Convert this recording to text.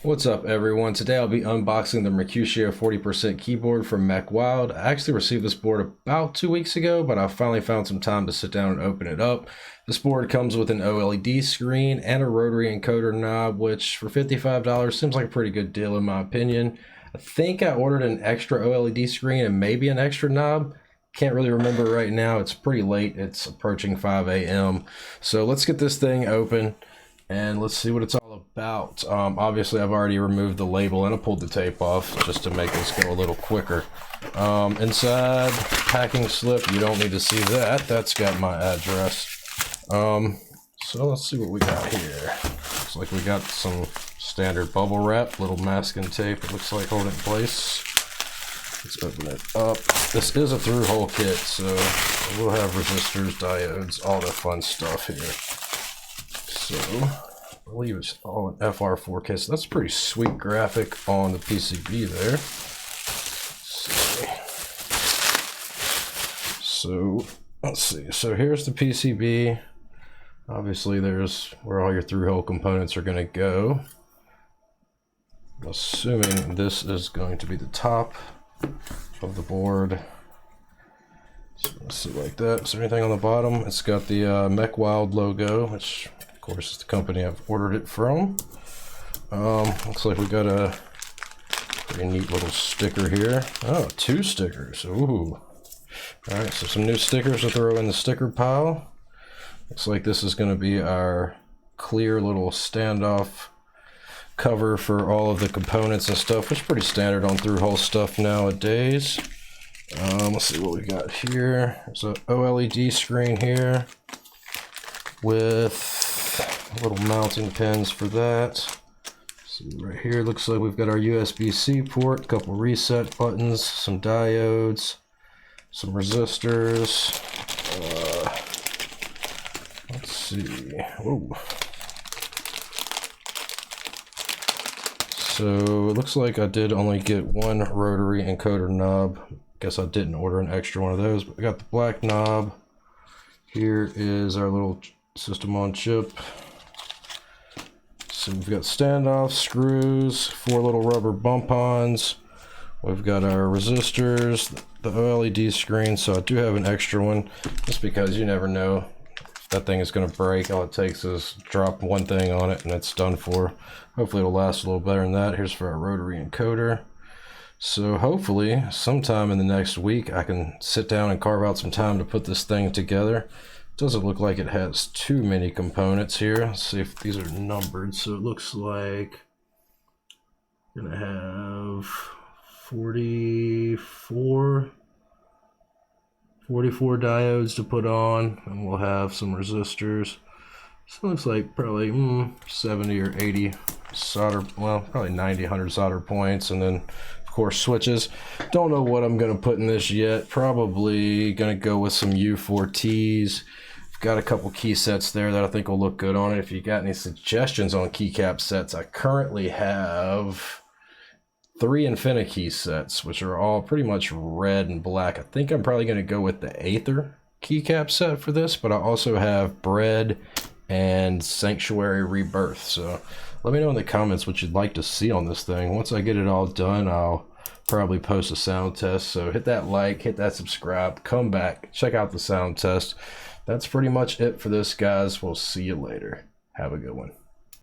What's up, everyone? Today I'll be unboxing the Mercutio 40% keyboard from MechWild. I actually received this board about 2 weeks ago, but I finally found some time to sit down and open it up. This board comes with an OLED screen and a rotary encoder knob, which for $55 seems like a pretty good deal in my opinion. I think I ordered an extra OLED screen and maybe an extra knob. Can't really remember right now. It's pretty late. It's approaching 5 a.m. So let's get this thing open and let's see what it's all about. Obviously, I've already removed the label and I pulled the tape off just to make this go a little quicker. Inside, packing slip, you don't need to see that. That's got my address. So let's see what we got here. Looks like we got some standard bubble wrap, little masking tape, it looks like, holding it in place. Let's open it up. This is a through-hole kit, so we'll have resistors, diodes, all the fun stuff here. So, I believe it's all an FR4K, so that's a pretty sweet graphic on the PCB there. So, let's see. So here's the PCB. Obviously, there's where all your through-hole components are going to go. I'm assuming this is going to be the top of the board. So let's see, like that. Is there anything on the bottom? It's got the MechWild logo, which of course is the company I've ordered it from. Looks like we got a pretty neat little sticker here. Oh, 2 stickers. Ooh. Alright, so some new stickers to throw in the sticker pile. Looks like this is going to be our clear little standoff cover for all of the components and stuff, which is pretty standard on through-hole stuff nowadays. Let's see what we got here. There's an OLED screen here with little mounting pins for that. See, right here looks like we've got our USB-C port, a couple reset buttons, some diodes, some resistors. Let's see. Whoa. So it looks like I did only get one rotary encoder knob. Guess I didn't order an extra one of those, but I got the black knob. Here is our little system on chip. So we've got standoff, screws, 4 little rubber bump-ons. We've got our resistors, the OLED screen, so I do have an extra one, just because you never know if that thing is going to break. All it takes is drop one thing on it and it's done for. Hopefully it'll last a little better than that. Here's for our rotary encoder. So hopefully sometime in the next week I can sit down and carve out some time to put this thing together. Doesn't look like it has too many components here. Let's see if these are numbered. So it looks like I'm gonna have 44 diodes to put on, and we'll have some resistors. So it looks like probably 70 or 80 solder, well, probably 90, 100 solder points, and then of course switches. Don't know what I'm going to put in this yet. Probably going to go with some U4Ts. I've got a couple key sets there that I think will look good on it. If you got any suggestions on keycap sets, I currently have 3 InfiniKey sets, which are all pretty much red and black. I think I'm probably going to go with the Aether keycap set for this, but I also have Bread and Sanctuary Rebirth. So let me know in the comments what you'd like to see on this thing. Once I get it all done, I'll probably post a sound test. So hit that like, hit that subscribe, come back, check out the sound test. That's pretty much it for this, guys. We'll see you later. Have a good one.